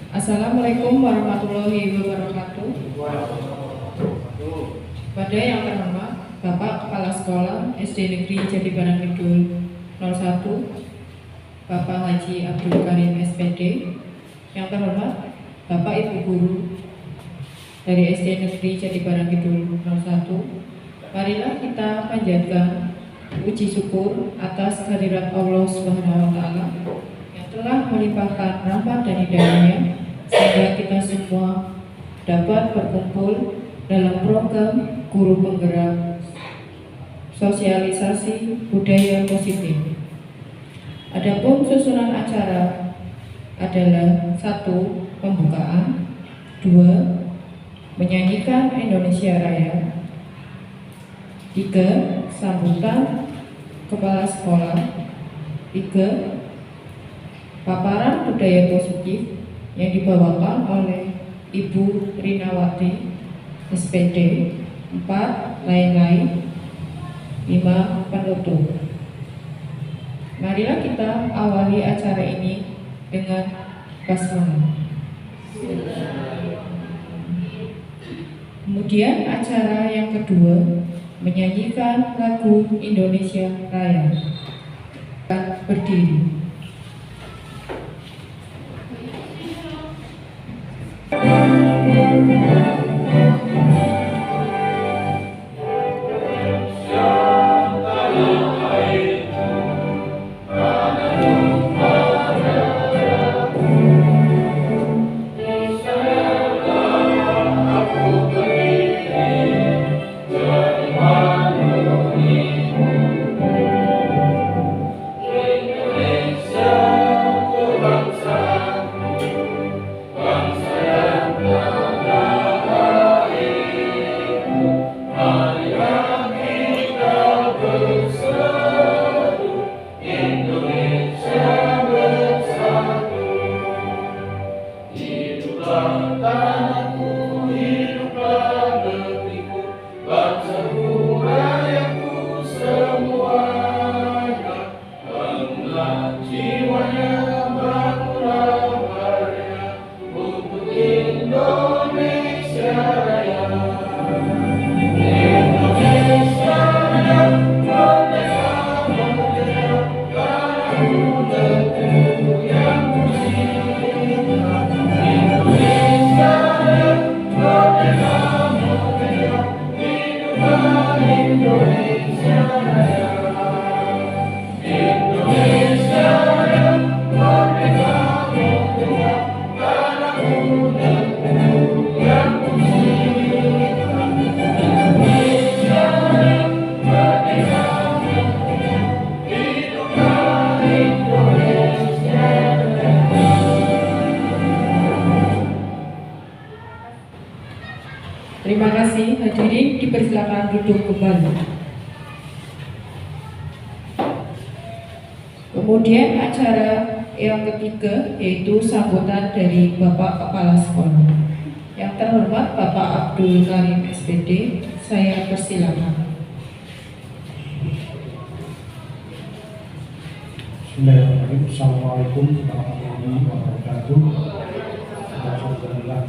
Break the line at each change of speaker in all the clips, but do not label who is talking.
Assalamualaikum warahmatullahi wabarakatuh. Pada yang terhormat Bapak Kepala Sekolah SD Negeri Jatibarang Kidul 01, Bapak Haji Abdul Karim SPD. Yang terhormat Bapak Ibu Guru dari SD Negeri Jatibarang Kidul 01. Marilah kita panjatkan puji syukur atas kehadirat Allah Subhanahu wa Ta'ala yang telah melimpahkan rahmat dan hidayahnya sehingga kita semua dapat berkumpul dalam program Guru Penggerak Sosialisasi Budaya Positif. Adapun susunan acara adalah 1. Pembukaan, 2. Menyanyikan Indonesia Raya, 3. Sambutan Kepala Sekolah, 3. Paparan budaya positif yang dibawakan oleh Ibu Rinawati SPD, 4. Lain-lain, 5. Penutup. Marilah kita awali acara ini dengan basmalah. Kemudian acara yang kedua menyanyikan lagu Indonesia Raya. Berdiri. Terima kasih, hadirin dipersilakan duduk kembali. Kemudian acara yang ketiga yaitu sambutan dari Bapak Kepala Sekolah. Yang terhormat Bapak Abdul Karim SPD, saya persilakan.
Bismillahirrahmanirrahim. Assalamualaikum warahmatullahi wabarakatuh. Alhamdulillah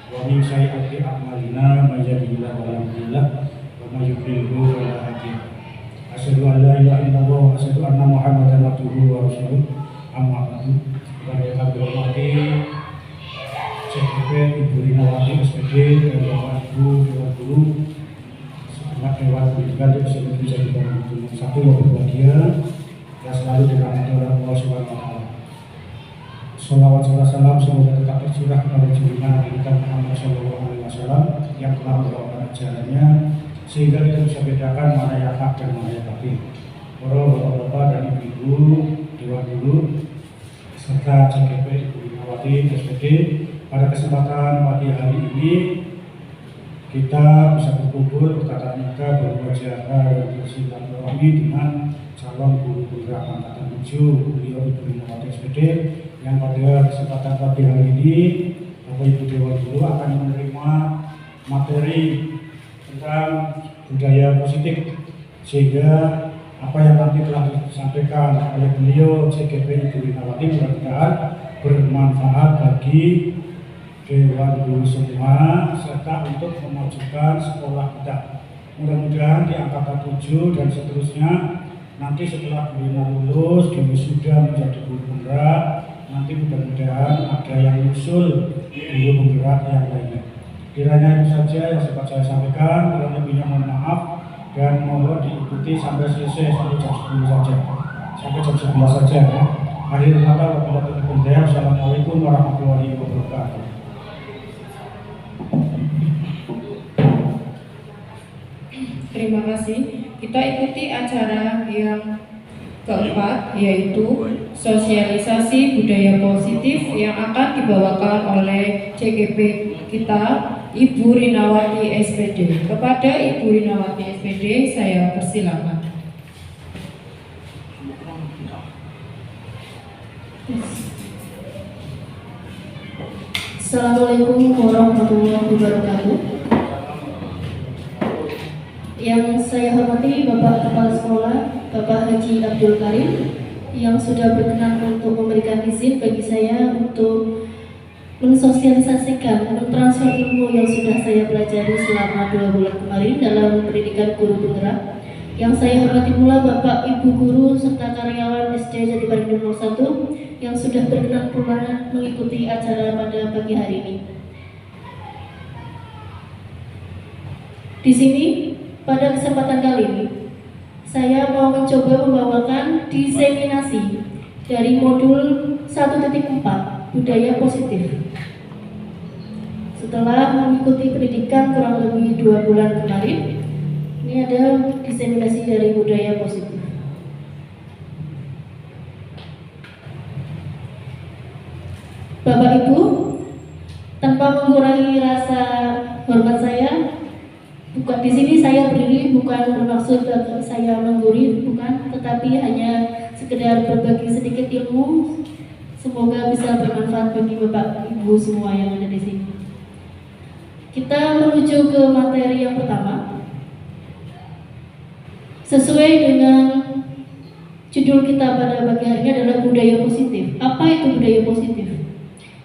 wa min sayyiati a'malina may yahdihillahu wa may yudlil fala hadiya lahu. Asyhadu an la ilaha illallah wa asyhadu anna Muhammadan abduhu wa rasuluh. Amma ba'du. Kepada kami hormati CPP Ibu Rinawati SPD dan Bapak Ibu Dewan Guru segenap Dewan Pendidikan di SD Negeri Jatibarang Kidul 1 yang berbahagia dan selalu dirahmati oleh Allah Subhanahu wa Ta'ala. Sholawat salam semoga tetap tercurah kepada junjungan Nabi kita Muhammad SAW yang telah membawakan ajarannya sehingga kita bisa bedakan mana yang hak dan mana yang batil. Para bapak-bapak dan ibu-ibu Dewan Guru serta CGP Ibu Rinawati SPD, pada kesempatan pagi hari ini kita bisa berkumpul bertatap muka, berwajah dan bersilaturahmi dengan calon guru penggerak angkatan 7 beliau Ibu Rinawati SPD yang pada kesempatan pagi hari ini Bapak Ibu Dewan Guru akan menerima materi tentang budaya positif sehingga apa yang nanti telah disampaikan oleh beliau CGP Ibu Rinawati mudah-mudahan bermanfaat bagi Dewan Guru semua serta untuk memajukan sekolah kita. Mudah-mudahan di angkatan 7 dan seterusnya nanti setelah Bu Rina lulus, di wisuda menjadi guru penggerak, nanti mudah-mudahan ada yang nyusul guru penggerak yang lainnya. Kiranya itu saja yang dapat saya sampaikan, kurang lebihnya mohon maaf dan mohon diikuti sampai selesai sampai jam 10 saja. Sampai jam 11 saja ya. Akhir kata wabillahi taufiq. Assalamualaikum warahmatullahi wabarakatuh.
Terima kasih. Kita ikuti acara yang keempat, yaitu sosialisasi budaya positif yang akan dibawakan oleh CGP kita, Ibu Rinawati SPD. Kepada Ibu Rinawati SPD, saya persilakan.
Assalamualaikum warahmatullahi wabarakatuh. Yang saya hormati Bapak Kepala Sekolah, Bapak Haji Abdul Karim, yang sudah berkenan untuk memberikan izin bagi saya untuk mensosialisasikan, mentransfer ilmu yang sudah saya pelajari selama 2 bulan kemarin dalam pendidikan guru penggerak. Yang saya hormati pula Bapak Ibu Guru serta karyawan SD Jatibarang 01 yang sudah berkenan pula mengikuti acara pada pagi hari ini. Di sini pada kesempatan kali ini saya mau mencoba membawakan diseminasi dari modul 1.4 budaya positif. Setelah mengikuti pendidikan kurang lebih 2 bulan kemarin, ini ada diseminasi dari budaya positif. Bapak Ibu, tanpa mengurangi rasa hormat saya, bukan di sini saya berdiri bukan bermaksud saya menggurui, bukan, tetapi hanya sekedar berbagi sedikit ilmu. Semoga bisa bermanfaat bagi Bapak Ibu semua yang ada di sini. Kita menuju ke materi yang pertama. Sesuai dengan judul kita pada pagi hari ini adalah budaya positif. Apa itu budaya positif?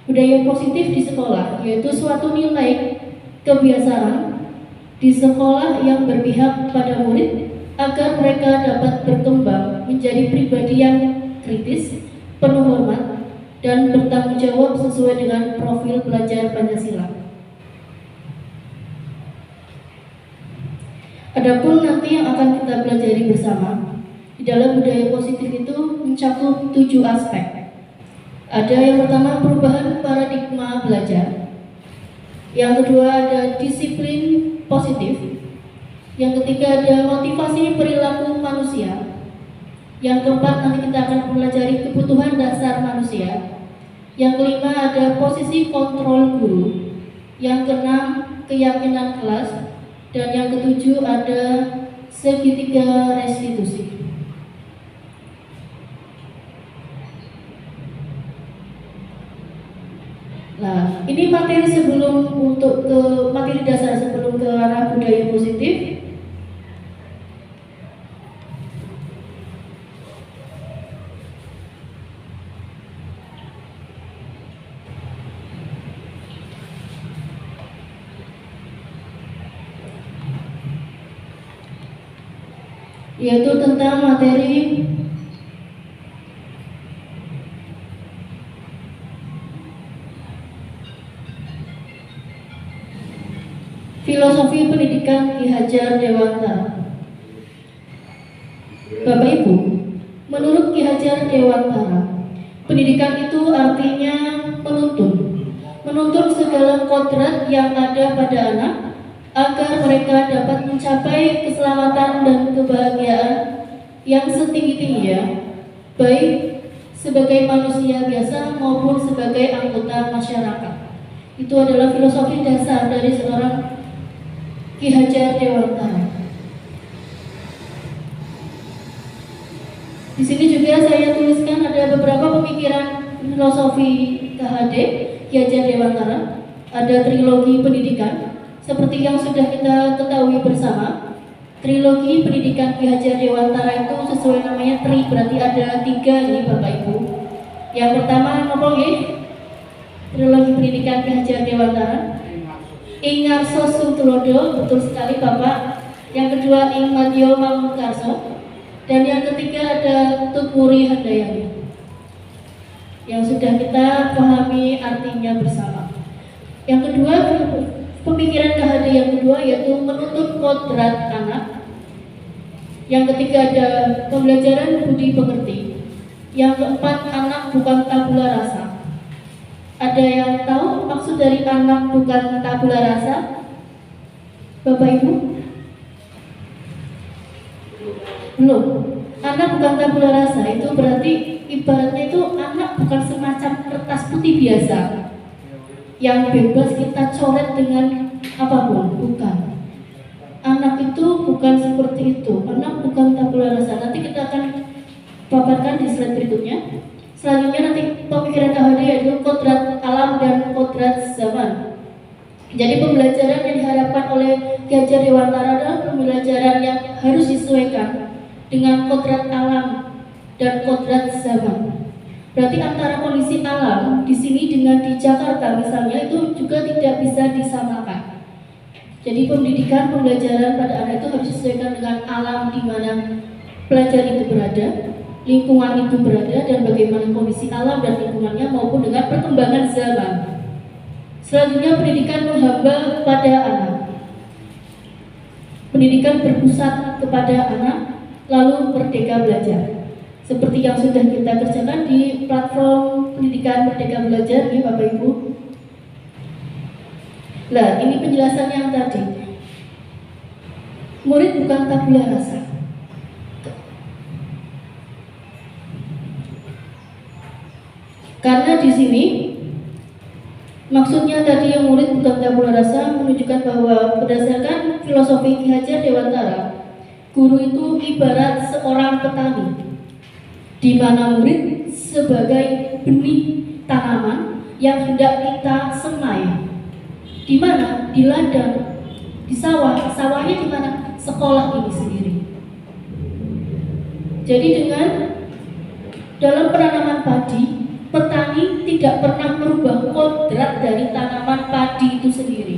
Budaya positif di sekolah yaitu suatu nilai kebiasaan di sekolah yang berpihak pada murid agar mereka dapat berkembang menjadi pribadi yang kritis, penuh hormat, dan bertanggung jawab sesuai dengan profil belajar Pancasila. Adapun nanti yang akan kita pelajari bersama di dalam budaya positif itu mencakup 7 aspek. Ada yang pertama perubahan paradigma belajar. Yang kedua ada disiplin positif. Yang ketiga ada motivasi perilaku manusia. Yang keempat nanti kita akan mempelajari kebutuhan dasar manusia. Yang kelima ada posisi kontrol guru. Yang keenam keyakinan kelas. Dan yang ketujuh ada segitiga restitusi. Nah, ini materi sebelum untuk ke materi dasar sebelum ke arah budaya positif. Yaitu tentang materi filosofi pendidikan Ki Hajar Dewantara. Bapak Ibu, menurut Ki Hajar Dewantara, pendidikan itu artinya menuntun segala kodrat yang ada pada anak agar mereka dapat mencapai keselamatan dan kebahagiaan yang setinggi-tingginya, baik sebagai manusia biasa maupun sebagai anggota masyarakat. Itu adalah filosofi dasar dari seorang Ki Hajar Dewantara. Di sini juga saya tuliskan ada beberapa pemikiran filosofi KHD Ki Hajar Dewantara. Ada trilogi pendidikan seperti yang sudah kita ketahui bersama. Trilogi pendidikan Ki Hajar Dewantara itu sesuai namanya tri, berarti ada 3 ini Bapak Ibu. Yang pertama apa nggih? Trilogi pendidikan Ki Hajar Dewantara. Ing Ngarso Sutulodo, betul sekali Bapak. Yang kedua Ing Madyo Mangunkarso. Dan yang ketiga ada Tukuri Handayani. Yang sudah kita pahami artinya bersama. Yang kedua, pemikiran KHD yang kedua yaitu menuntut kodrat anak. Yang ketiga ada pembelajaran budi pekerti. Yang keempat, anak bukan tabula rasa. Ada yang tahu maksud dari anak bukan tabula rasa? Bapak Ibu? Belum. Anak bukan tabula rasa itu berarti ibaratnya itu anak bukan semacam kertas putih biasa yang bebas kita coret dengan apapun, bukan. Anak itu bukan seperti itu. Anak bukan tabula rasa. Nanti kita akan paparkan di slide berikutnya. Selanjutnya nanti pemikiran KHD yaitu kodrat alam dan kodrat zaman. Jadi pembelajaran yang diharapkan oleh Ki Hajar Dewantara adalah pembelajaran yang harus disesuaikan dengan kodrat alam dan kodrat zaman. Berarti antara kondisi alam di sini dengan di Jakarta misalnya itu juga tidak bisa disamakan. Jadi pendidikan pembelajaran pada anak itu harus disesuaikan dengan alam di mana pelajar itu berada, lingkungan itu berada, dan bagaimana kondisi alam dan lingkungannya maupun dengan perkembangan zaman. Selanjutnya pendidikan menghamba pada anak. Pendidikan berpusat kepada anak, lalu merdeka belajar. Seperti yang sudah kita kerjakan di platform pendidikan Merdeka Belajar ya Bapak Ibu. Nah, ini penjelasan yang tadi. Murid bukan tabula rasa. Karena di sini maksudnya tadi yang murid bukan tabula rasa menunjukkan bahwa berdasarkan filosofi Ki Hajar Dewantara, guru itu ibarat seorang petani, di mana murid sebagai benih tanaman yang hendak kita semai. Di mana? Di ladang, di sawah. Sawahnya di mana? Sekolah ini sendiri. Jadi dengan dalam penanaman padi, petani tidak pernah merubah kodrat dari tanaman padi itu sendiri.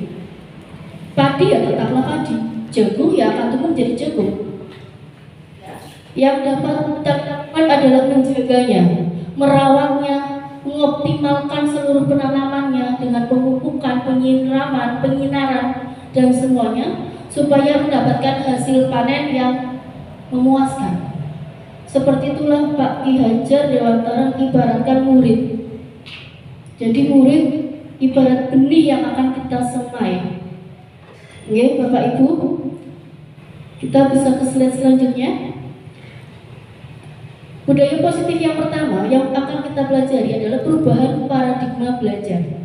Padi ya tetaplah padi, jagung ya akan tumbuh menjadi jagung. Yang dapat kita lakukan adalah menjaganya, merawatnya, mengoptimalkan seluruh penanamannya dengan pemupukan, penyiraman, penyinaran, dan semuanya supaya mendapatkan hasil panen yang memuaskan. Seperti itulah Pak Ki Hajar Dewantara ibaratkan murid. Jadi murid ibarat benih yang akan kita semai. Oke, Bapak Ibu, kita bisa ke slide selanjutnya. Budaya positif yang pertama yang akan kita pelajari adalah perubahan paradigma belajar.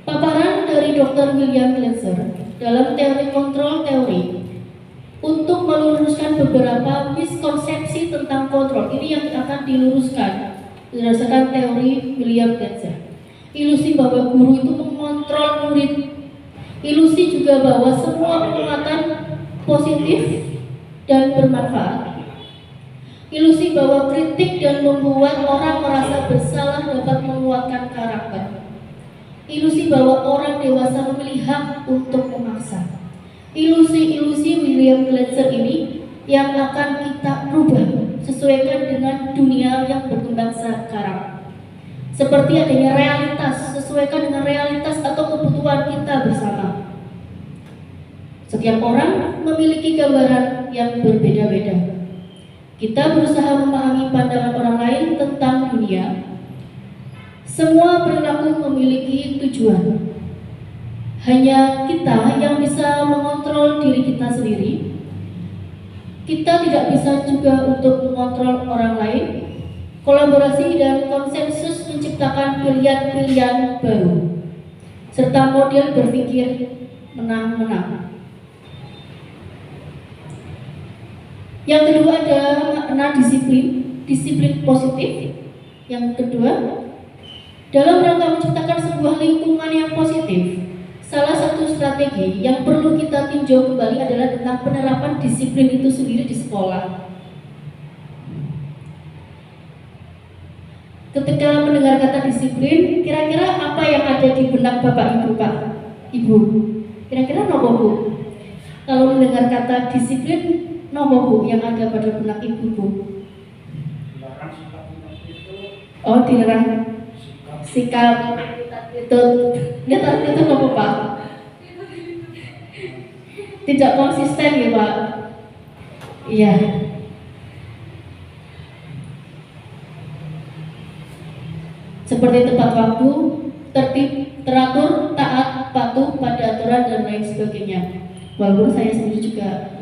Paparan dari Dr. William Glasser dalam teori kontrol teori untuk meluruskan beberapa miskonsepsi tentang kontrol. Ini yang akan diluruskan berdasarkan teori William Glasser. Ilusi bahwa guru itu mengontrol murid. Ilusi juga bahwa semua penguatan positif dan bermanfaat. Ilusi bahwa kritik dan membuat orang merasa bersalah dapat menguatkan karakter. Ilusi bahwa orang dewasa memilih hak untuk memaksa. Ilusi-ilusi William Glasser ini yang akan kita rubah sesuaikan dengan dunia yang berkembang sekarang. Seperti adanya realitas, sesuaikan dengan realitas atau kebutuhan kita bersama. Setiap orang memiliki gambaran yang berbeda-beda. Kita berusaha memahami pandangan orang lain tentang dunia. Semua perilaku memiliki tujuan. Hanya kita yang bisa mengontrol diri kita sendiri. Kita tidak bisa juga untuk mengontrol orang lain. Kolaborasi dan konsensus menciptakan pilihan-pilihan baru, serta model berpikir menang-menang. Yang kedua ada makna disiplin positif. Yang kedua, dalam rangka menciptakan sebuah lingkungan yang positif, salah satu strategi yang perlu kita tinjau kembali adalah tentang penerapan disiplin itu sendiri di sekolah. Ketika mendengar kata disiplin, kira-kira apa yang ada di benak Bapak Ibu, Pak Ibu? Kira-kira nopo Bu? Kalau mendengar kata disiplin, nopo Bu yang ada pada benak Ibu Bu? Oh, dilarang sikap itu nopo Pak? Tidak konsisten ya Pak? Iya. Seperti tepat waktu, tertib, teratur, taat, patuh pada aturan dan lain sebagainya. Walaupun saya sendiri juga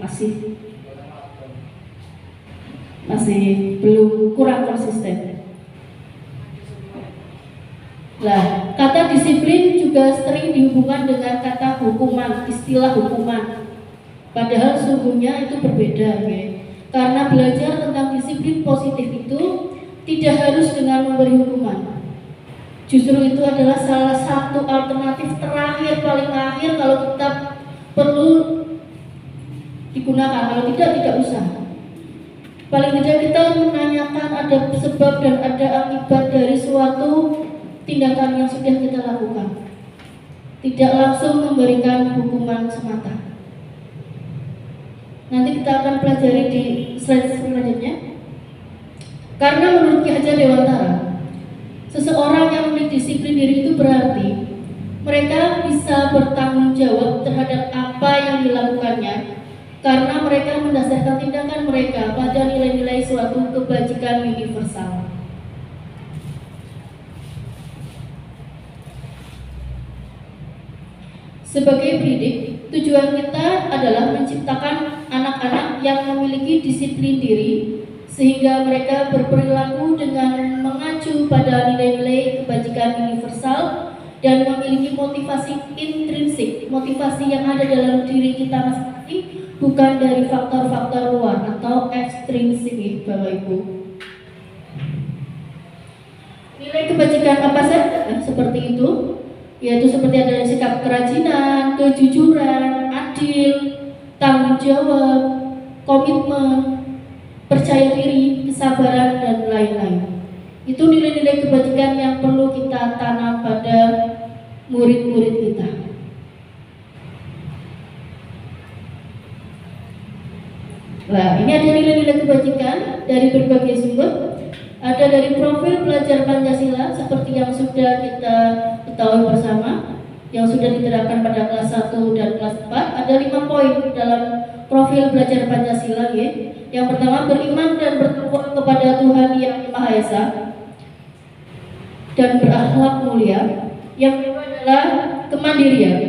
masih belum kurang konsisten. Nah, kata disiplin juga sering dihubungkan dengan kata hukuman, istilah hukuman. Padahal sungguhnya itu berbeda, ya. Karena belajar tentang disiplin positif itu tidak harus dengan memberi hukuman. Justru itu adalah salah satu alternatif terakhir, paling akhir kalau kita perlu digunakan. Kalau tidak usah. Paling tidak kita menanyakan ada sebab dan ada akibat dari suatu tindakan yang sudah kita lakukan. Tidak langsung memberikan hukuman semata. Nanti kita akan pelajari di slide selanjutnya. Karena menurut Ki Hajar Dewantara, seseorang yang memiliki disiplin diri itu berarti mereka bisa bertanggung jawab terhadap apa yang dilakukannya karena mereka mendasarkan tindakan mereka pada nilai-nilai suatu kebajikan universal. Sebagai pendidik, tujuan kita adalah menciptakan anak-anak yang memiliki disiplin diri sehingga mereka berperilaku dengan mengacu pada nilai-nilai kebajikan universal dan memiliki motivasi intrinsik, motivasi yang ada dalam diri kita masing-masing, bukan dari faktor-faktor luar atau ekstrinsik, Bapak Ibu. Nilai kebajikan apa saja seperti itu? Yaitu seperti adanya sikap kerajinan, kejujuran, adil, tanggung jawab, komitmen, percaya diri, kesabaran, dan lain-lain. Itu nilai-nilai kebajikan yang perlu kita tanam pada murid-murid kita. Nah, ini ada nilai-nilai kebajikan dari berbagai sumber. Ada dari profil pelajar Pancasila seperti yang sudah kita ketahui bersama, yang sudah diterapkan pada kelas 1 dan kelas 4. Ada 5 poin dalam profil pelajar Pancasila, ya. Yang pertama, beriman dan bertakwa kepada Tuhan Yang Maha Esa dan berakhlak mulia. Yang kedua adalah kemandirian.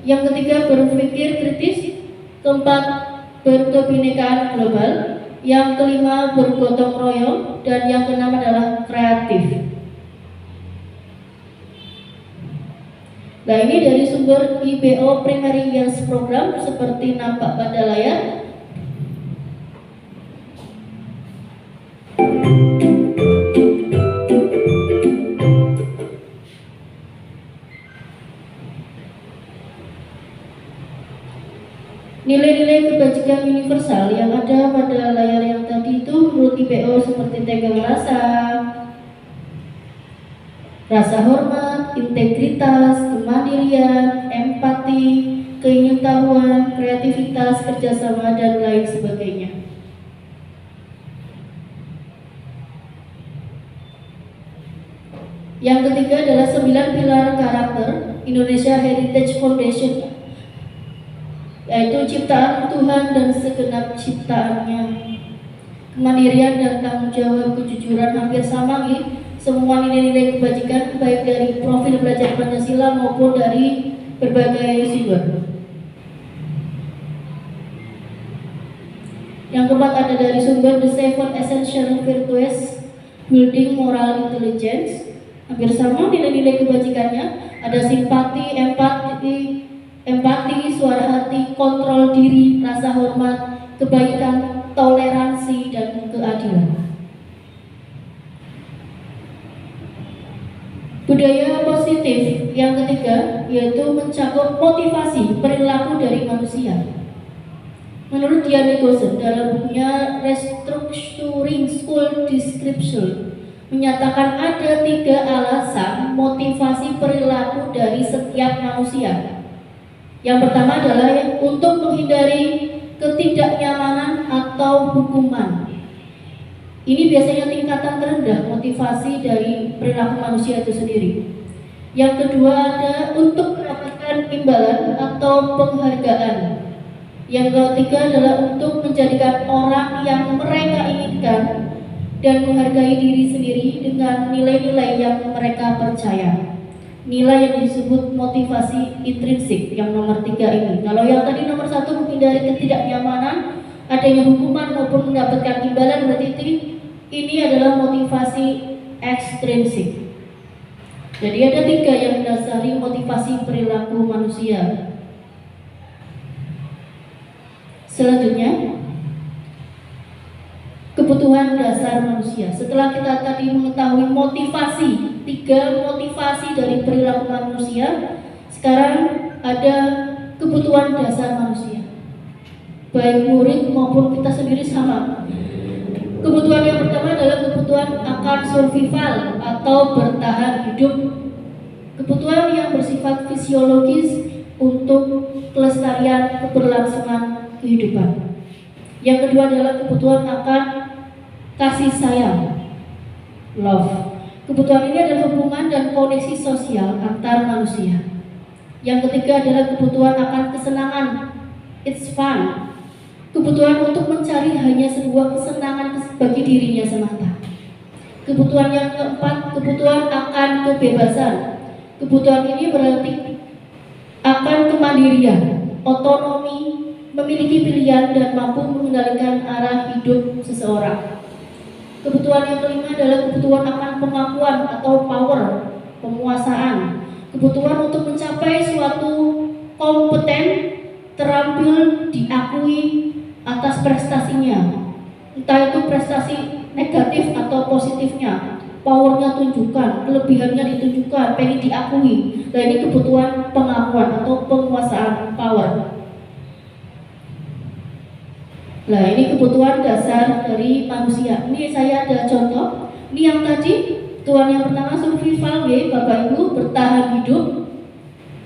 Yang ketiga, berpikir kritis. Keempat, berkebinekaan global. Yang kelima, bergotong royong. Dan yang keenam adalah kreatif. Nah, ini dari sumber IBO Primary Years Program seperti nampak pada layar. Nilai-nilai kebajikan universal yang ada pada layar yang tadi itu menurut IPO seperti tenggang rasa, rasa hormat, integritas, kemandirian, empati, keingin-tahuan, kreativitas, kerjasama, dan lain sebagainya. Yang ketiga adalah 9 pilar karakter Indonesia Heritage Foundation, yaitu ciptaan Tuhan dan segenap ciptaannya. Kemandirian dan tanggung jawab, kejujuran hampir sama, semua nilai-nilai kebajikan baik dari profil belajar Pancasila maupun dari berbagai sumber. Yang keempat ada dari sumber The Seven Essential Virtues Building Moral Intelligence. Hampir sama nilai-nilai kebajikannya, ada simpati, empati, suara hati, kontrol diri, rasa hormat, kebaikan, toleransi, dan keadilan. Budaya positif yang ketiga yaitu mencakup motivasi perilaku dari manusia. Menurut Dian Nicholson dalam bukunya Restructuring School Description menyatakan ada 3 alasan motivasi perilaku dari setiap manusia. Yang pertama adalah untuk menghindari ketidaknyamanan atau hukuman. Ini biasanya tingkatan terendah motivasi dari perilaku manusia itu sendiri. Yang kedua ada untuk mendapatkan imbalan atau penghargaan. Yang ketiga adalah untuk menjadikan orang yang mereka inginkan dan menghargai diri sendiri dengan nilai-nilai yang mereka percaya. Nilai yang disebut motivasi intrinsik yang nomor 3 ini. Kalau yang tadi nomor 1 menghindari ketidaknyamanan, adanya hukuman maupun mendapatkan imbalan, berarti ini adalah motivasi ekstrinsik. Jadi ada 3 yang mendasari motivasi perilaku manusia. Selanjutnya, kebutuhan dasar manusia. Setelah kita tadi mengetahui motivasi, 3 motivasi dari perilaku manusia, sekarang ada kebutuhan dasar manusia. Baik murid maupun kita sendiri sama. Kebutuhan yang pertama adalah kebutuhan akan survival atau bertahan hidup. Kebutuhan yang bersifat fisiologis untuk kelestarian keberlangsungan kehidupan. Yang kedua adalah kebutuhan akan kasih sayang, love. Kebutuhan ini adalah hubungan dan koneksi sosial antar manusia. Yang ketiga adalah kebutuhan akan kesenangan, it's fun. Kebutuhan untuk mencari hanya sebuah kesenangan bagi dirinya semata. Kebutuhan yang keempat, kebutuhan akan kebebasan. Kebutuhan ini berarti akan kemandirian, otonomi, memiliki pilihan dan mampu mengendalikan arah hidup seseorang. Kebutuhan yang kelima adalah kebutuhan akan pengakuan atau power, penguasaan. Kebutuhan untuk mencapai suatu kompeten, terampil, diakui atas prestasinya, entah itu prestasi negatif atau positifnya, powernya tunjukkan, kelebihannya ditunjukkan, pengen diakui. Dan ini kebutuhan pengakuan atau penguasaan, power. Nah, ini kebutuhan dasar dari manusia. Ini saya ada contoh. Ini yang tadi, kebutuhan yang pertama survival, Bapak Ibu, bertahan hidup.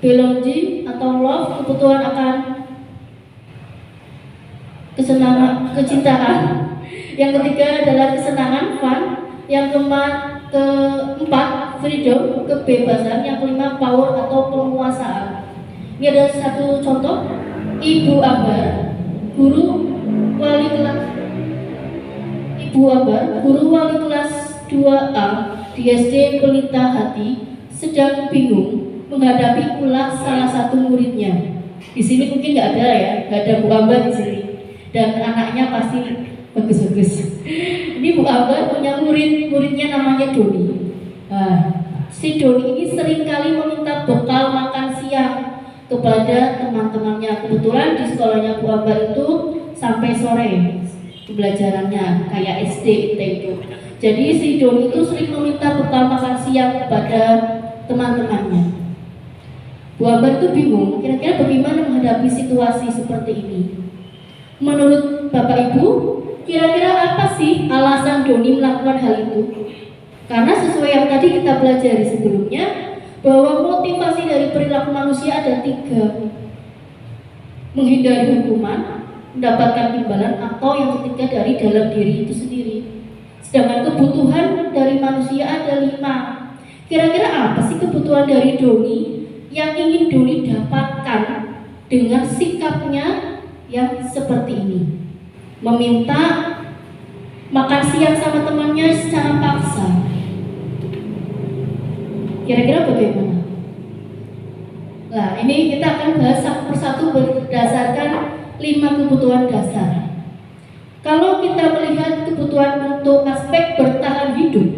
Belonging atau love, kebutuhan akan kesenangan, kecintaan. Yang ketiga adalah kesenangan, fun. Yang keempat, freedom, kebebasan. Yang kelima, power atau penguasaan. Ini ada satu contoh. Ibu Ambar, guru wali kelas wali kelas 2A di SD Pelita Hati sedang bingung menghadapi ulah salah satu muridnya. Di sini mungkin nggak ada ya, nggak ada Bu Ambar di sini. Dan anaknya pasti bagus-bagus. Ini Bu Ambar punya muridnya namanya Doni. Si Doni ini seringkali meminta bekal makan siang kepada teman-temannya. Kebetulan di sekolahnya Bu Ambar itu sampai sore pembelajarannya kayak SD itu. Jadi si Doni itu sering meminta bekal makan siang kepada teman-temannya. Bu Ambar itu bingung, kira-kira bagaimana menghadapi situasi seperti ini. Menurut Bapak Ibu, kira-kira apa sih alasan Doni melakukan hal itu? Karena sesuai yang tadi kita pelajari sebelumnya, bahwa motivasi dari perilaku manusia ada 3. Menghindari hukuman, mendapatkan imbalan, atau yang ketiga dari dalam diri itu sendiri. Sedangkan kebutuhan dari manusia ada 5. Kira-kira apa sih kebutuhan dari Doni yang ingin Doni dapatkan dengan sikapnya yang seperti ini? Meminta makan siang sama temannya secara paksa. Kira-kira bagaimana? Nah, ini kita akan bahas satu persatu berdasarkan 5 kebutuhan dasar. Kalau kita melihat kebutuhan untuk aspek bertahan hidup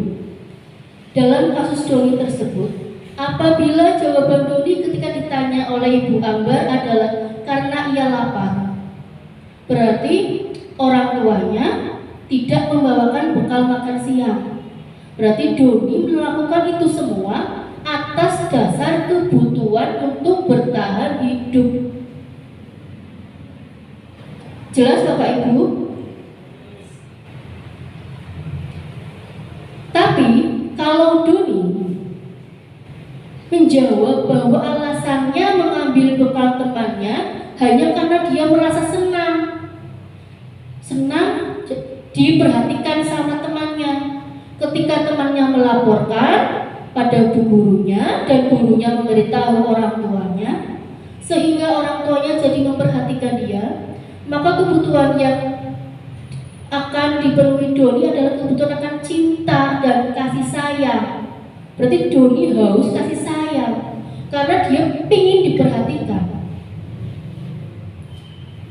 dalam kasus Doni tersebut, apabila jawaban Doni ketika ditanya oleh Ibu Ambar adalah karena ia lapar, berarti orang tuanya tidak membawakan bekal makan siang. Berarti Doni melakukan itu semua atas dasar kebutuhan untuk bertahan hidup. Jelas Bapak Ibu? Tapi kalau Doni menjawab bahwa alasannya mengambil bekal temannya hanya karena dia merasa senang diperhatikan sama temannya. Ketika temannya melaporkan pada gurunya dan gurunya memberitahu orang tuanya, sehingga orang tuanya jadi memperhatikan dia, maka kebutuhan yang akan dipenuhi Doni adalah kebutuhan akan cinta dan kasih sayang. Berarti Doni haus kasih sayang karena dia ingin diperhatikan.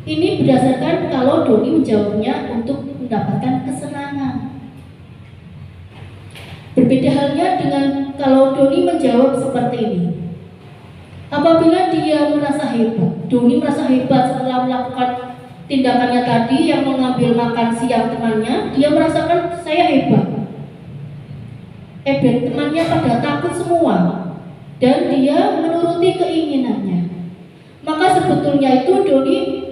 Ini berdasarkan kalau Doni menjawabnya untuk mendapatkan kesenangan. Berbeda halnya dengan kalau Doni menjawab seperti ini. Apabila dia merasa hebat, Doni merasa hebat setelah melakukan tindakannya tadi yang mengambil makan siang temannya, dia merasakan saya hebat. Temannya pada takut semua dan dia menuruti keinginannya. Maka sebetulnya itu Doni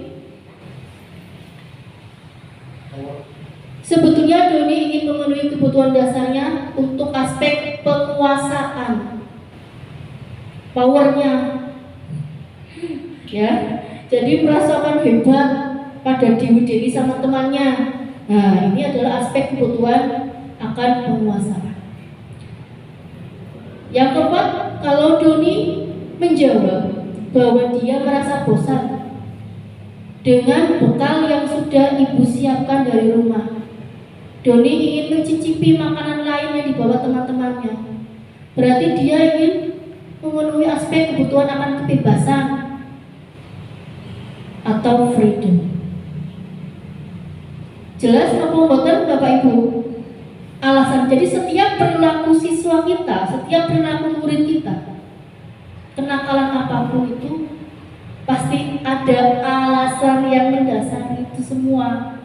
ingin memenuhi kebutuhan dasarnya untuk aspek penguasaan, powernya, ya. Jadi merasakan hebat pada Dewi sama temannya. Nah, ini adalah aspek kebutuhan akan penguasaan. Yang keempat, kalau Doni menjawab bahwa dia merasa bosan dengan bekal yang sudah ibu siapkan dari rumah. Doni ingin mencicipi makanan lain yang dibawa teman-temannya. Berarti dia ingin memenuhi aspek kebutuhan akan kebebasan atau freedom. Jelas apa mboten Bapak Ibu? Alasan. Jadi setiap perilaku siswa kita, setiap perilaku murid kita, kenakalan apapun itu pasti ada alasan yang mendasari itu semua.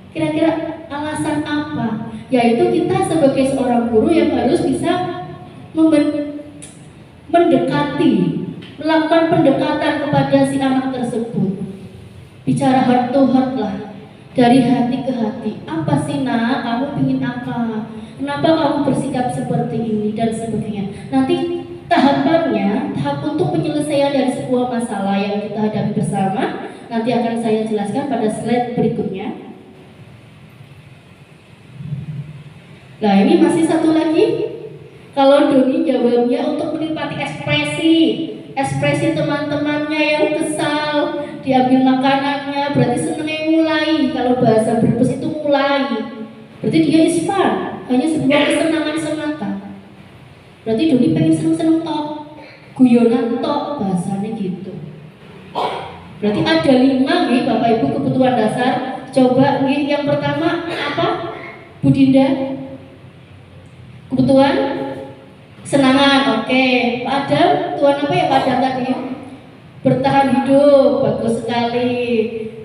Kira-kira alasan apa? Yaitu kita sebagai seorang guru yang harus bisa mendekati, melakukan pendekatan kepada si anak tersebut. Bicara heart to heart lah, dari hati ke hati. Apa sih nak, kamu ingin apa? Kenapa kamu bersikap seperti ini dan sebagainya. Nanti tahapannya, tahap untuk penyelesaian dari sebuah masalah yang kita hadapi bersama, nanti akan saya jelaskan pada slide berikutnya. Nah, ini masih satu lagi. Kalau Doni jawabnya untuk menikmati ekspresi teman-temannya yang kesal, diambil makanannya, berarti senangnya mulai. Kalau bahasa Brebes itu mulai, berarti dia is fun, hanya sebuah kesenangan semata. Berarti Doni pengen seneng-seneng tok, guyonan tok, bahasanya gitu. Berarti ada 5 nih Bapak Ibu kebutuhan dasar. Coba nih, yang pertama apa Bu Dinda? Kebutuhan kesenangan, oke. Pak Adam, tuan apa ya Pak Adam tadi? Bertahan hidup, bagus sekali.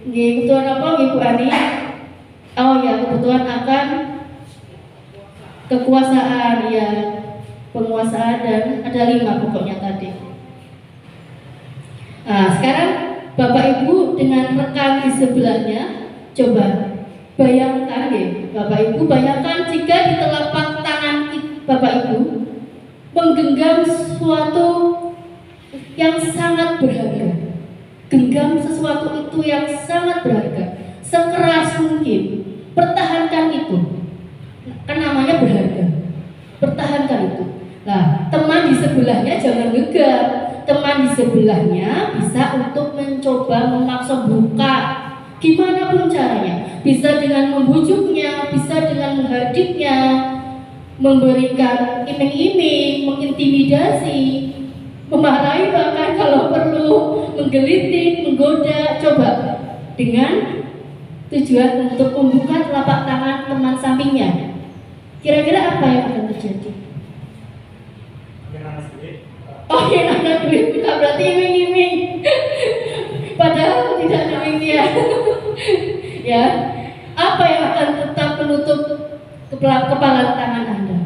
Kebutuhan apa Ibu Ani? Oh ya, kebutuhan akan kekuasaan, ya, penguasaan, dan ada 5 pokoknya tadi. Nah, sekarang Bapak Ibu dengan rekan di sebelahnya, coba bayangkan ya, Bapak Ibu bayangkan jika di telapak tangan Bapak Ibu menggenggam sesuatu yang sangat berharga. Genggam sesuatu itu yang sangat berharga, sekeras mungkin. Pertahankan itu. Kan namanya berharga. Pertahankan itu. Nah, teman di sebelahnya jangan genggam. Teman di sebelahnya bisa untuk mencoba memaksa buka. Gimana pun caranya. Bisa dengan membujuknya, bisa dengan menghardiknya, memberikan iming-iming, mengintimidasi, memarahi bahkan kalau perlu, menggelitik, menggoda. Coba dengan tujuan untuk membuka telapak tangan teman sampingnya. Kira-kira apa yang akan terjadi? Oh ya, anak duit, bukan berarti iming-iming. Padahal tidak demikian. Ya, apa yang akan tetap menutup kepala tangan Anda?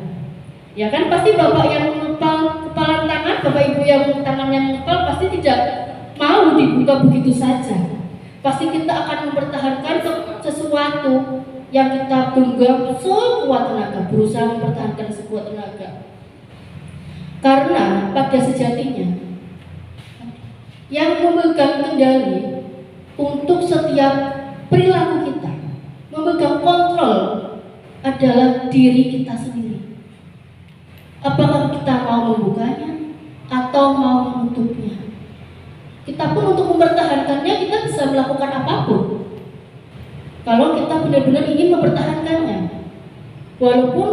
Ya kan pasti Bapak yang kepalan tangan, Bapak Ibu yang tangannya mengepal pasti tidak mau dibuka begitu saja. Pasti kita akan mempertahankan sesuatu yang kita genggam sekuat tenaga, berusaha mempertahankan sekuat tenaga. Karena pada sejatinya yang memegang kendali untuk setiap perilaku kita, memegang kontrol adalah diri kita sendiri. Apakah kita mau membukanya atau mau menutupnya? Kita pun untuk mempertahankannya kita bisa melakukan apapun. Kalau kita benar-benar ingin mempertahankannya, walaupun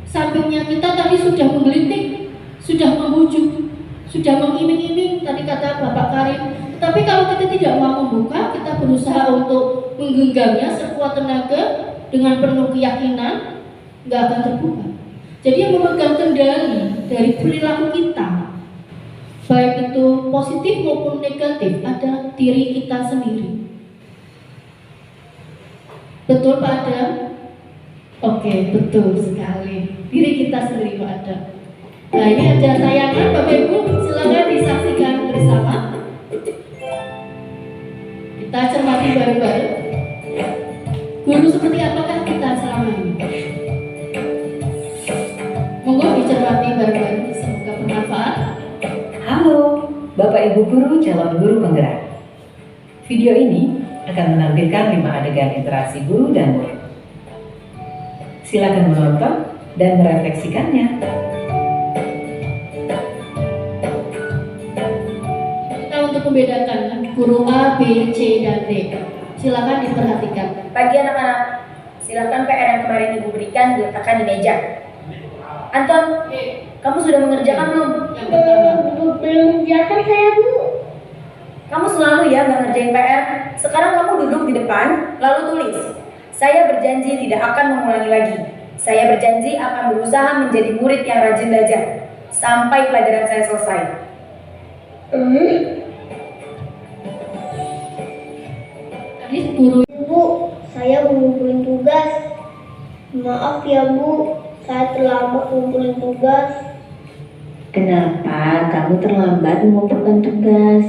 sampingnya kita tadi sudah menggelitik, sudah membujuk, sudah mengiming-iming, tadi kata Bapak Karim. Tapi kalau kita tidak mau membuka, kita berusaha untuk menggenggamnya sekuat tenaga dengan penuh keyakinan, nggak akan terbuka. Jadi yang memegang kendali dari perilaku kita, baik itu positif maupun negatif, adalah diri kita sendiri. Betul Pak Adam? Oke, betul sekali. Diri kita sendiri Pak Adam. Nah, ini ada tayangan Bapak Ibu, silakan disaksikan bersama. Kita cermati bareng-bareng. Guru seperti apakah kita selama ini? Monggo dicermati bareng-bareng, semoga bermanfaat.
Halo, Bapak Ibu Guru calon guru penggerak. Video ini akan menampilkan 5 adegan interaksi guru dan murid. Silakan menonton dan merefleksikannya.
Kita untuk membedakan guru A, B, C, dan D. Silakan diperhatikan.
Pagi anak-anak, silakan PR yang kemarin Ibu berikan diletakkan di meja. Anton, kamu sudah mengerjakan belum?
Yang pertama.
Belum mengerjakan saya, Bu.
Kamu selalu ya nggak ngerjain PR. Sekarang kamu duduk di depan, lalu tulis. Saya berjanji tidak akan mengulangi lagi. Saya berjanji akan berusaha menjadi murid yang rajin belajar sampai pelajaran saya selesai.
Tadi guru
Bu, saya mau ngumpulin tugas. Maaf ya, Bu. Saya terlambat ngumpulin tugas.
Kenapa kamu terlambat mengumpulkan tugas?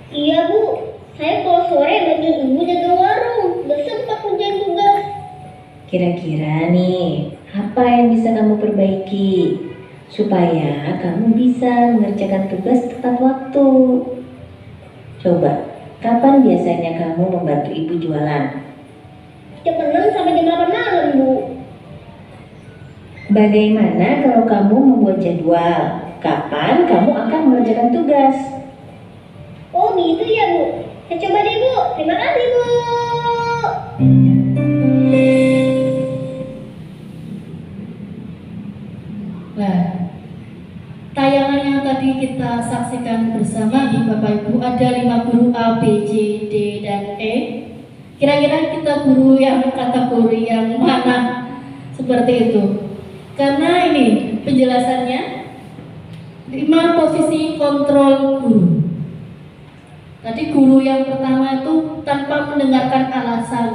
Iya, Bu. Saya kalau sore bantu Ibu jaga warung. Gak sempat ngerjain tugas.
Kira-kira nih, apa yang bisa kamu perbaiki supaya kamu bisa mengerjakan tugas tepat waktu? Coba, kapan biasanya kamu membantu ibu jualan?
Jam 6 sampai jam 8 malam, Bu.
Bagaimana kalau kamu membuat jadwal? Kapan kamu akan mengerjakan tugas?
Oh gitu ya, Bu. Saya coba deh, Bu. Terima kasih, Bu.
Nah, tayangan yang tadi kita saksikan bersama nih Bapak Ibu, ada 5 guru A, B, C, D, dan E. Kira-kira kita guru yang kategori yang mana seperti itu? Karena ini penjelasannya 5 posisi kontrol guru. Tadi guru yang pertama itu tanpa mendengarkan alasan,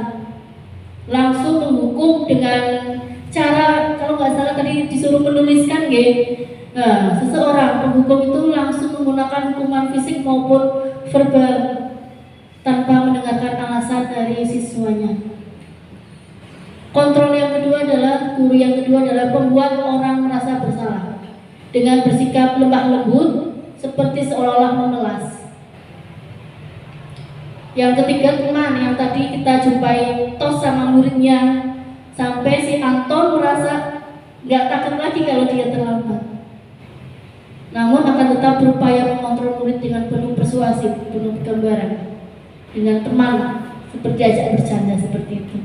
langsung menghukum dengan cara, kalau nggak salah tadi disuruh menuliskan nah, seseorang penghukum itu langsung menggunakan hukuman fisik maupun verbal tanpa mendengarkan alasan dari siswanya. Kontrol yang kedua adalah guru yang kedua adalah membuat orang merasa bersalah dengan bersikap lemah lembut seperti seolah-olah memelas. Yang ketiga teman yang tadi kita jumpai tos sama muridnya, sampai si Anton merasa nggak takut lagi kalau dia terlambat. Namun akan tetap berupaya mengontrol murid dengan penuh persuasif, penuh gambaran, dengan teman seperti ajak bercanda seperti itu.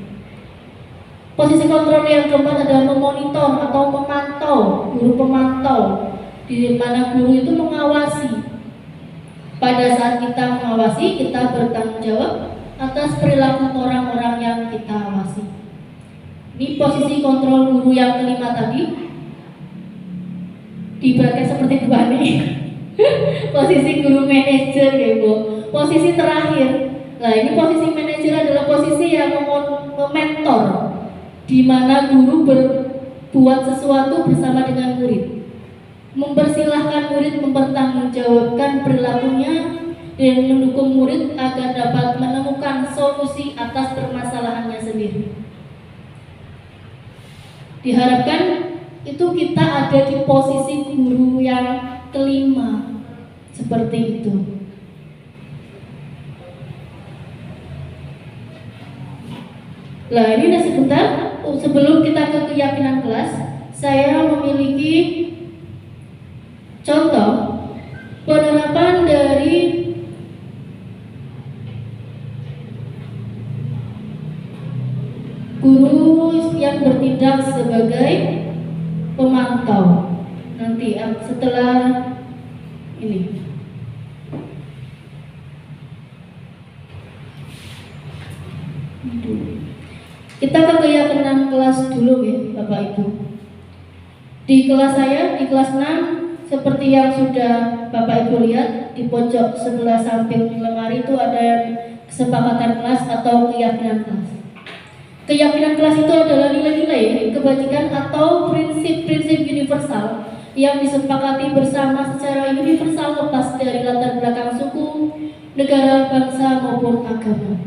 Posisi kontrol yang keempat adalah memonitor atau memantau, guru pemantau, di mana guru itu mengawasi. Pada saat kita mengawasi, kita bertanggung jawab atas perilaku orang-orang yang kita awasi. Ini posisi kontrol guru yang kelima tadi, diibaratkan seperti dua nih. Posisi guru manajer ya Bu. Posisi terakhir, nah ini posisi manajer adalah posisi yang mementor, di mana guru berbuat sesuatu bersama dengan murid. mempersilahkan murid mempertanggungjawabkan perilakunya, dan mendukung murid agar dapat menemukan solusi atas permasalahannya sendiri. Diharapkan itu kita ada di posisi guru yang kelima, seperti itu. Nah, ini sebentar sebelum kita ke keyakinan kelas, saya memiliki contoh penerapan dari guru yang bertindak sebagai pemantau. Nanti setelah ini. Kita ke keyakinan kelas dulu ya, Bapak Ibu. Di kelas saya, di kelas 6, seperti yang sudah Bapak Ibu lihat, di pojok sebelah samping lemari itu ada kesepakatan kelas atau keyakinan kelas. Keyakinan kelas itu adalah nilai-nilai kebajikan atau prinsip-prinsip universal yang disepakati bersama secara universal lepas dari latar belakang suku, negara, bangsa, maupun agama.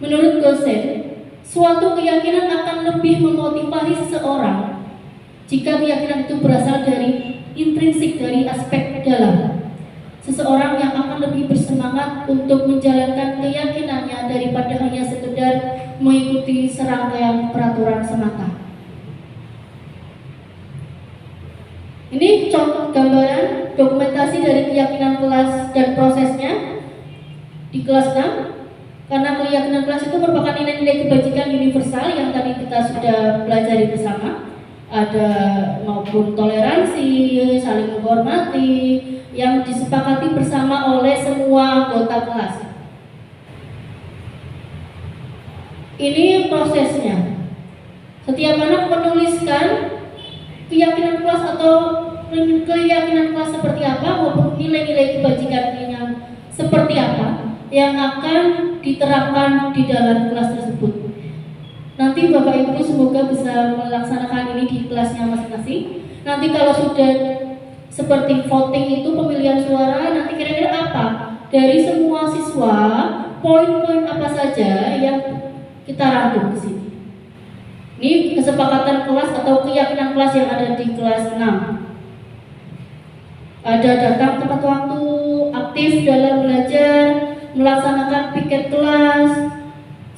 Menurut Gosen, suatu keyakinan akan lebih memotivasi seseorang jika keyakinan itu berasal dari intrinsik, dari aspek dalam. Seseorang yang akan lebih bersemangat untuk menjalankan keyakinannya daripada hanya sekedar mengikuti serangkaian peraturan semata. Ini contoh gambaran dokumentasi dari keyakinan kelas dan prosesnya di kelas 6. Karena keyakinan kelas itu merupakan nilai-nilai kebajikan universal yang tadi kita sudah pelajari bersama. Ada maupun toleransi, saling menghormati, yang disepakati bersama oleh semua anggota kelas. Ini prosesnya. Setiap anak menuliskan keyakinan kelas atau keyakinan kelas seperti apa maupun nilai-nilai kebajikannya seperti apa yang akan diterapkan di dalam kelas tersebut. Nanti Bapak Ibu semoga bisa melaksanakan ini di kelasnya masing-masing. Nanti kalau sudah seperti voting itu pemilihan suara, nanti kira-kira apa dari semua siswa, poin-poin apa saja yang kita rangkum di sini. Ini kesepakatan kelas atau keyakinan kelas yang ada di kelas 6. Ada datang tepat waktu, aktif dalam belajar, melaksanakan piket kelas,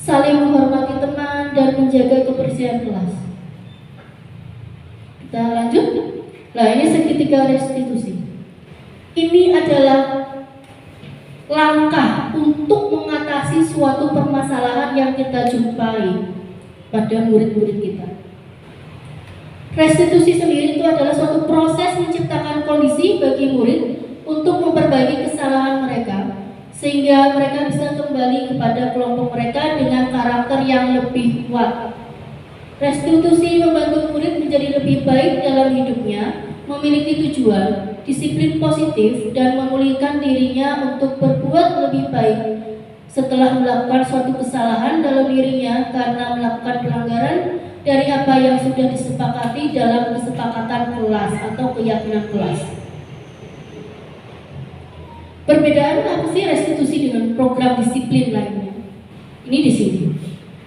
saling menghormati teman, dan menjaga kebersihan kelas. Kita lanjut. Nah, ini segitiga restitusi. Ini adalah langkah untuk mengatasi suatu permasalahan yang kita jumpai pada murid-murid kita. Restitusi sendiri itu adalah suatu proses menciptakan kondisi bagi murid untuk memperbaiki kesalahan mereka, sehingga mereka bisa kembali kepada kelompok mereka dengan karakter yang lebih kuat. Restitusi membantu murid menjadi lebih baik dalam hidupnya, memiliki tujuan, disiplin positif, dan memulihkan dirinya untuk berbuat lebih baik setelah melakukan suatu kesalahan dalam dirinya karena melakukan pelanggaran dari apa yang sudah disepakati dalam kesepakatan kelas atau keyakinan kelas. Perbedaan apa sih restitusi dengan program disiplin lainnya? Ini di sini.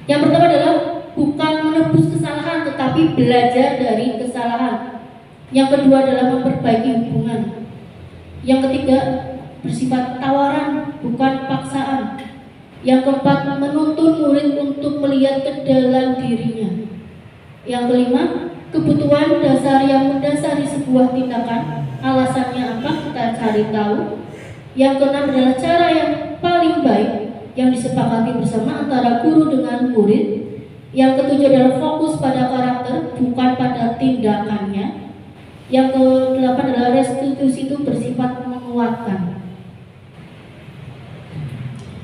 Yang pertama adalah bukan menebus kesalahan, tetapi belajar dari kesalahan. Yang kedua adalah memperbaiki hubungan. Yang ketiga, bersifat tawaran, bukan paksaan. Yang keempat, menuntun murid untuk melihat ke dalam dirinya. Yang kelima, kebutuhan dasar yang mendasari sebuah tindakan. Alasannya apa? Kita cari tahu. Yang keenam adalah cara yang paling baik yang disepakati bersama antara guru dengan murid. Yang ketujuh adalah fokus pada karakter, bukan pada tindakannya. Yang kedelapan adalah restitusi itu bersifat menguatkan.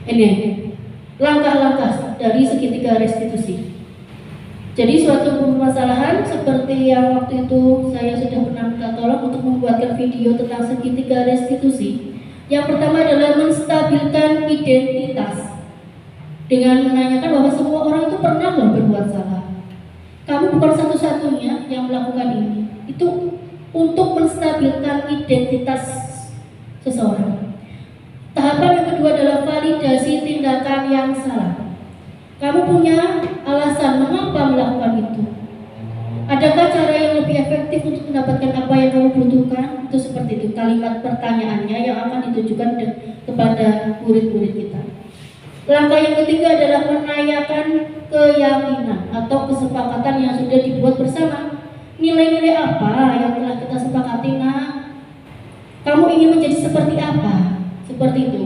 Ini langkah-langkah dari segitiga restitusi. Jadi suatu permasalahan seperti yang waktu itu saya sudah pernah minta tolong untuk membuatkan video tentang segitiga restitusi. Yang pertama adalah menstabilkan identitas dengan menanyakan bahwa semua orang itu pernah berbuat salah. Kamu bukan satu-satunya yang melakukan ini. Itu untuk menstabilkan identitas seseorang. Tahapan yang kedua adalah validasi tindakan yang salah. Kamu punya alasan mengapa melakukan itu. Adakah cara yang lebih efektif untuk mendapatkan apa yang kamu butuhkan? Itu seperti itu kalimat pertanyaannya yang akan ditujukan kepada murid-murid kita. Langkah yang ketiga adalah menanyakan keyakinan atau kesepakatan yang sudah dibuat bersama. Nilai-nilai apa yang telah kita sepakati? Kamu ingin menjadi seperti apa? Seperti itu.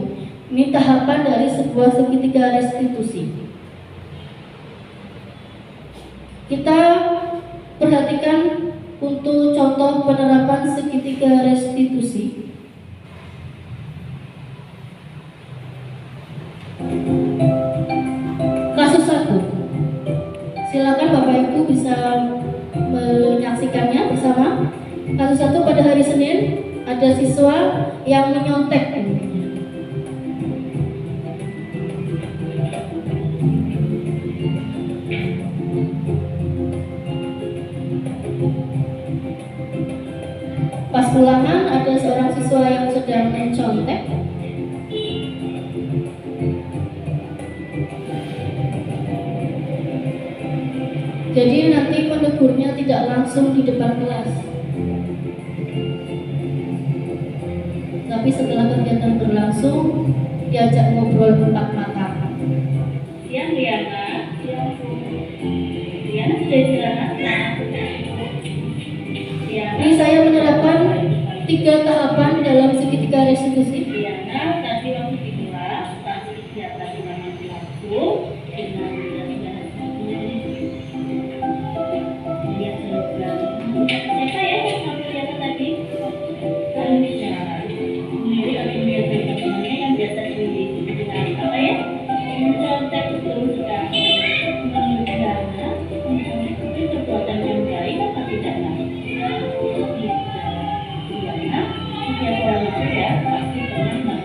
Ini tahapan dari sebuah segitiga restitusi. Kita perhatikan untuk contoh penerapan segitiga restitusi. Kasus 1. Silakan Bapak Ibu bisa menyaksikannya bersama. Kasus 1, pada hari Senin ada siswa yang menyontek. Pas pulangan ada seorang siswa yang sedang mencontek. Jadi nanti penegurnya tidak langsung di depan kelas, tapi setelah kegiatan berlangsung diajak ngobrol empat mata.
Siang Liana, Liana sudah istirahat.
Ini saya menerapkan 3 tahapan dalam segitiga restitusi.
Liana tadi waktu di kelas, tadi kegiatan yang berlangsung dengan lihat siapa ya yang ngambil Liana tadi? Anisha. Ini ada teman-temannya yang biasa dengan apa ya? Mencontek itu sudah menurut Liana, itu perbuatan yang baik apa tidak?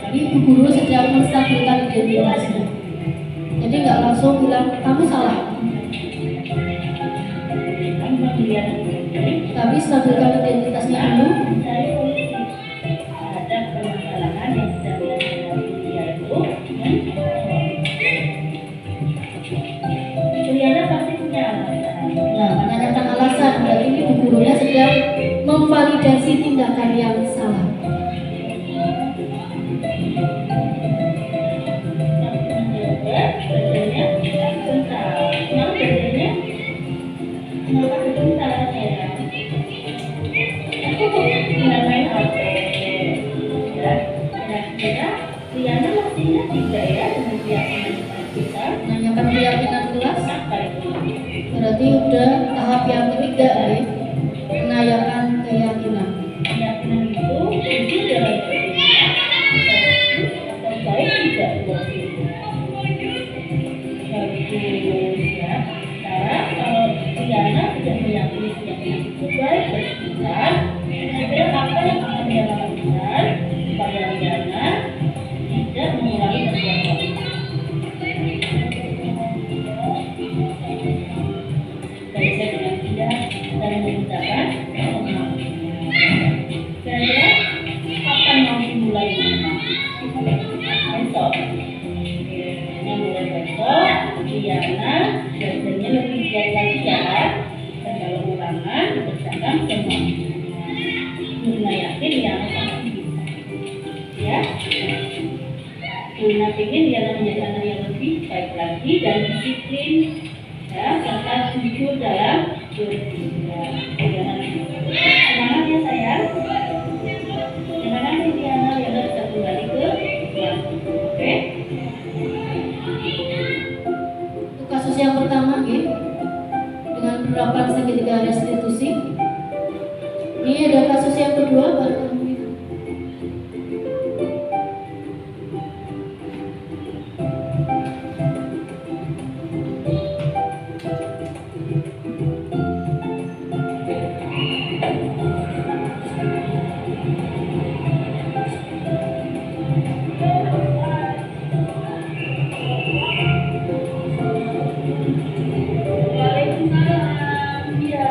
Jadi ibu guru sedang menstabilkan identitasnya. Jadi nggak langsung bilang kamu salah, tapi stabilkan identitasnya dulu.
Ada permasalahan yang sedang dihadapi dia itu. Liana pasti punya alasan.
Nah, menanyakan alasan berarti ibu gurunya sedang memvalidasi tindakan yang salah. Nanyakan keyakinan kelas, berarti udah tahap yang ketiga ya, menanyakan keyakinan.
Keyakinan itu dalam atau baik tidak buat diri. Ya, sekarang kalau Liana sudah meyakini keyakinan itu baik bersifat, kira-kira apa yang akan dia lakukan supaya Liana tidak mengulangi perbuatan itu. Baik saya dengan tidak dan mengucapkan kira-kira kapan mau dimulai besok. Yang mulai besok Liana biasanya lebih giat lagi ya, dan kalau ulangan kerjakan semua. Luna yakin Liana pasti bisa ya. Luna ingin Liana menjadi anak yang lebih baik lagi dan disiplin ya, serta jujur dalam bertindak. Semangat ya sayang. Terima kasih Liana bisa kembali ke kelas. Oke.
Untuk kasus yang pertama ya, dengan penerapan segitiga restitusi. Ini ada kasus yang kedua baru.
Waalaikumsalam. Iya.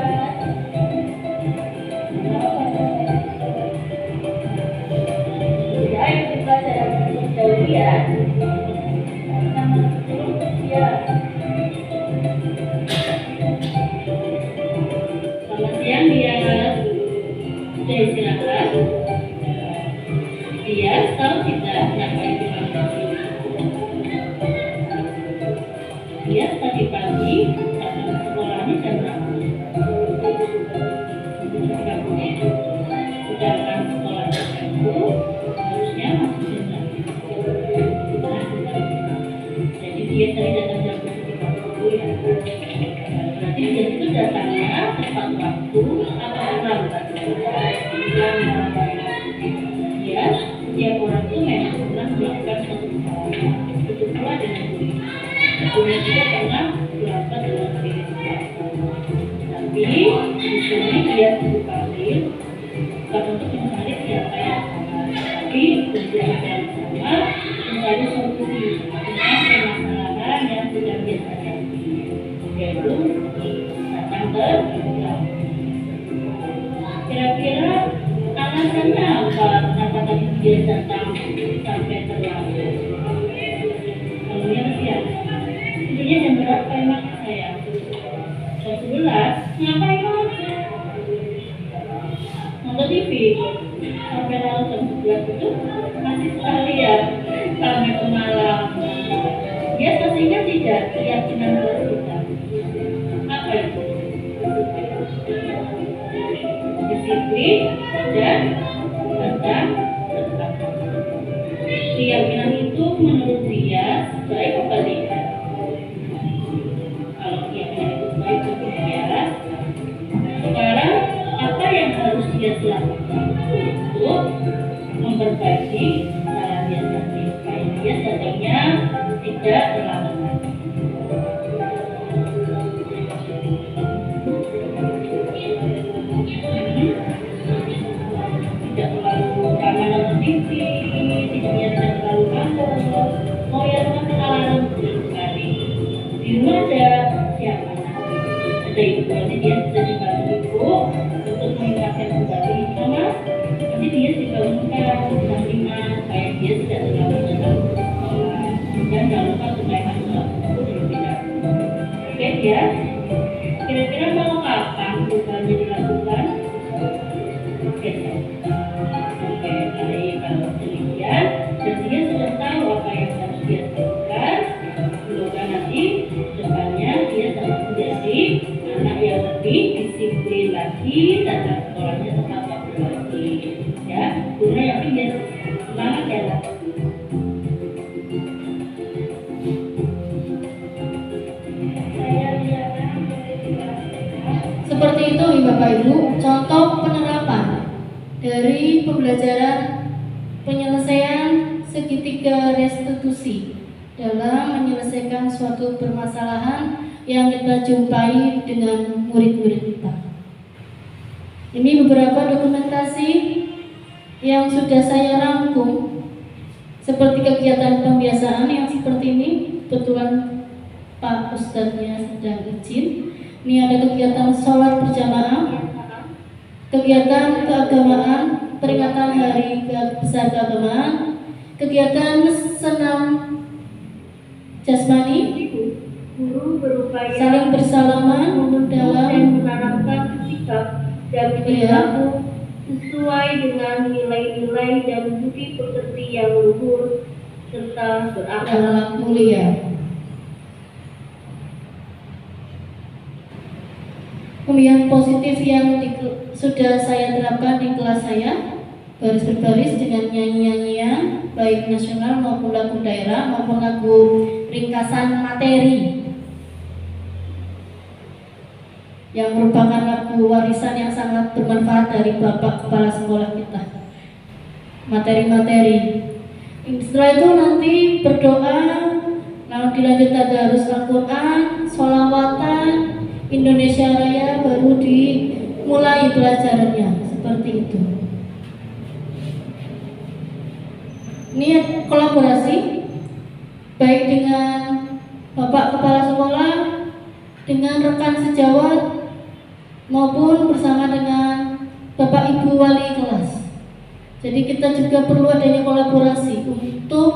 siang dia sudah istirahat. Dia tahu tidak kenapa itu pagi. Dia tadi pagi sekolahnya jam berapa? Sedangkan sekolah itu harusnya masuk jam 6. Jadi dia tadi datang jam 7.30 ya. Berarti dia itu datangnya tepat waktu atau terlambat? Ya, setiap orang itu memang pernah melakukan satu hal. Itu pula dengan guru. Guru juga pernah melakukan dalam diri kita. Tapi di sini dia dipanggil bukan untuk mencari siapa yang salah, tapi untuk yang sama mencari solusi tentang permasalahan yang sedang dia hadapi, yaitu datang terlambat. Kira-kira alasannya apa kenapa tadi dia datang sampai terlambat? Kalau dia siap, intinya jam berapa emang saya? Jam 11. Ngapain aja? Nonton TV. Sampai lalu jam 11 itu masih sekalian sampai ke malam. Dia masih ingat tidak keyakinan kelas kita? Apa itu? Disiplin dan tentang ketepatan. Keyakinan itu menurut dia baik apa tidak? Kalau keyakinan itu baik bagi dia, sekarang apa yang harus dia lakukan untuk memperbaiki cara dia tadi supaya dia tadinya tidak terlambat? Tidak terlalu ramai nonton TV, tidurnya tidak terlalu malam, mau ya dengan alarm sekali. Di rumah ada siapa? Ada ibu, nanti dia bisa dibantu ibu untuk mengingatkan kembali mama. Nanti dia dibangunkan jam 5 supaya dia tidak terlalu datang sekolah. Dan jangan lupa supaya masuk kelas itu terlebih dahulu. Oke ya? Kira-kira mau kapan perubahannya dilakukan? Besok. Oke, kali kalau demikian, dan dia sudah tahu apa yang harus dia lakukan. Semoga nanti depannya dia dapat menjadi anak yang lebih disiplin lagi, tata sekolahnya tepat waktu lagi. Ya, Bunda yakin dia semangat ya lah.
Seperti itu Bapak Ibu, contoh penerapan dari pembelajaran penyelesaian segitiga restitusi dalam menyelesaikan suatu permasalahan yang kita jumpai dengan murid-murid kita. Ini beberapa dokumentasi yang sudah saya rangkum, seperti kegiatan pembiasaan yang seperti ini. Kebetulan Pak Ustadznya sedang izin. Ini ada kegiatan sholat berjamaah, kegiatan keagamaan, peringatan hari besar keagamaan, kegiatan senam jasmani,
Guru berupaya
saling bersalaman dalam
menanamkan sikap dan perilaku sesuai dengan nilai-nilai dan budi pekerti yang luhur serta berakhlak
mulia. Kemudian positif yang sudah saya terapkan di kelas saya, baris berbaris dengan nyanyi-nyanyian baik nasional maupun lagu daerah maupun lagu ringkasan materi yang merupakan lagu warisan yang sangat bermanfaat dari Bapak Kepala Sekolah kita. Materi-materi. Setelah itu nanti berdoa, lalu dilanjut tadarus Al-Quran, sholawatan, Indonesia Raya, baru dimulai pelajarannya seperti itu. Ini kolaborasi baik dengan Bapak Kepala Sekolah, dengan rekan sejawat, maupun bersama dengan Bapak Ibu Wali kelas. Jadi kita juga perlu adanya kolaborasi untuk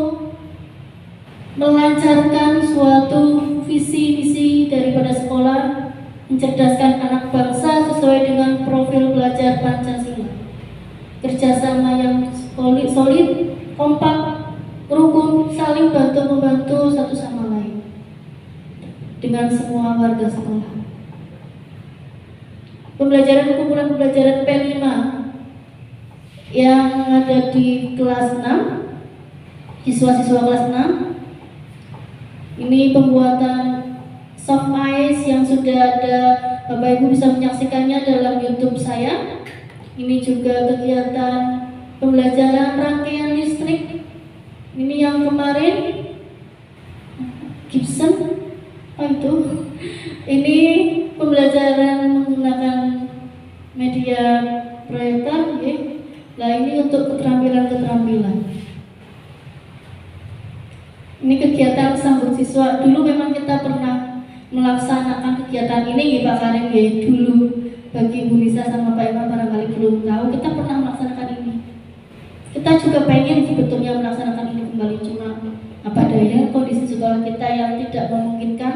melancarkan suatu visi misi daripada sekolah, mencerdaskan anak bangsa sesuai dengan kumpulan pembelajaran P5 yang ada di kelas 6, siswa-siswa kelas 6. Ini pembuatan soft ice yang sudah ada, Bapak Ibu bisa menyaksikannya dalam YouTube saya. Ini juga kegiatan pembelajaran rangkaian listrik. Ini yang kemarin Gibson, apa itu? Ini pembelajaran menggunakan media proyektor, ya. Nah, ini untuk keterampilan-keterampilan. Ini kegiatan sambut siswa. Dulu memang kita pernah melaksanakan kegiatan ini, ya Pak Karim, ya. Dulu bagi Bu Nisa sama Pak Imam barangkali belum tahu, kita pernah melaksanakan ini. Kita juga pengen sebetulnya melaksanakan ini kembali, cuma apa daya kondisi sekolah kita yang tidak memungkinkan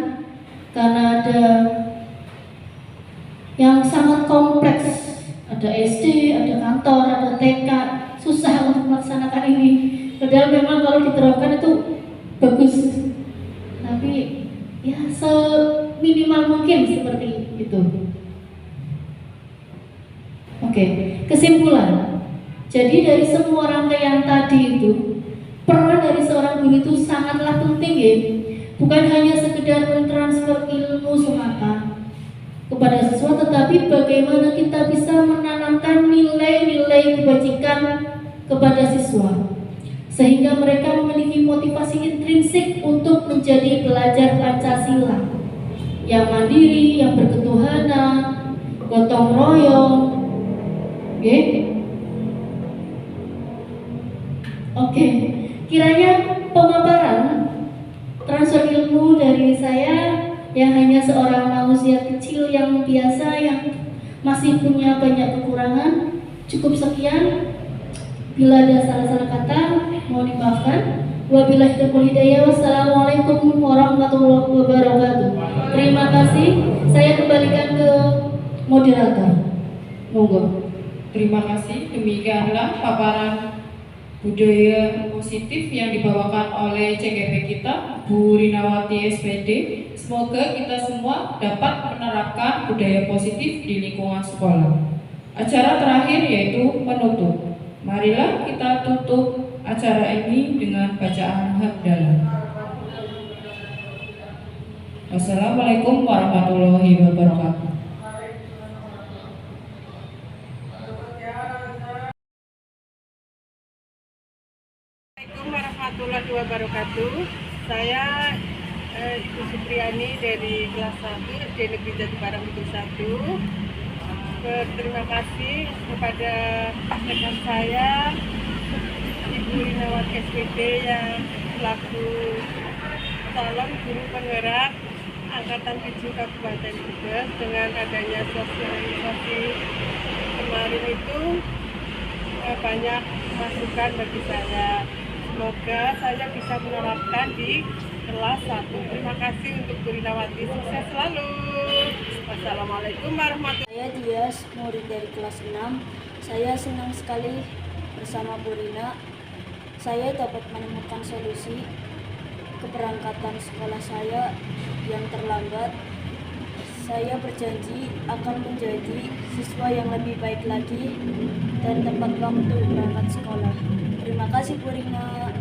karena ada yang sangat kompleks. Ada SD, ada kantor, ada TK, susah untuk melaksanakan ini. Padahal memang kalau diterapkan itu bagus, tapi ya seminimal mungkin seperti itu. Oke, kesimpulan. Jadi dari semua rangkaian tadi itu, peran dari seorang guru itu sangatlah penting, ya. Bukan hanya sekedar mentransfer ilmu semata kepada siswa, tetapi bagaimana kita bisa menanamkan nilai-nilai kebajikan kepada siswa sehingga mereka memiliki motivasi intrinsik untuk menjadi pelajar Pancasila yang mandiri, yang berketuhanan, gotong royong. Oke, kiranya pemaparan transfer ilmu dari saya yang hanya seorang manusia kecil yang biasa yang masih punya banyak kekurangan cukup sekian. Bila ada salah-salah kata mohon dimaafkan. Wabillahi taufiq hidayah. Wassalamualaikum warahmatullahi wabarakatuh. Terima kasih. Saya kembalikan ke moderator. Monggo.
Terima kasih. Demikianlah paparan budaya positif yang dibawakan oleh CGP kita, Bu Rinawati SPD. Semoga kita semua dapat menerapkan budaya positif di lingkungan sekolah. Acara terakhir yaitu penutup. Marilah kita tutup acara ini dengan bacaan hamdalah. Wassalamualaikum warahmatullahi wabarakatuh.
Assalamualaikum warahmatullahi wabarakatuh. Saya Ibu Supriyani dari kelas 1 SD Negeri Jatibarang Negeri 1. Berterima kasih kepada rekan saya Ibu Rinawati SPD yang selaku calon guru penggerak Angkatan 7 Kabupaten Brebes. Dengan adanya sosialisasi kemarin itu banyak masukan bagi saya. Semoga saya bisa menerapkan di kelas 1. Terima kasih untuk Bu Rinawati. Sukses selalu. Wassalamualaikum warahmatullahi wabarakatuh.
Saya Dias, murid dari kelas 6. Saya senang sekali bersama Bu Rina. Saya dapat menemukan solusi keberangkatan sekolah saya yang terlambat. Saya berjanji akan menjadi siswa yang lebih baik lagi dan tepat waktu berangkat sekolah. Terima kasih Bu Rina.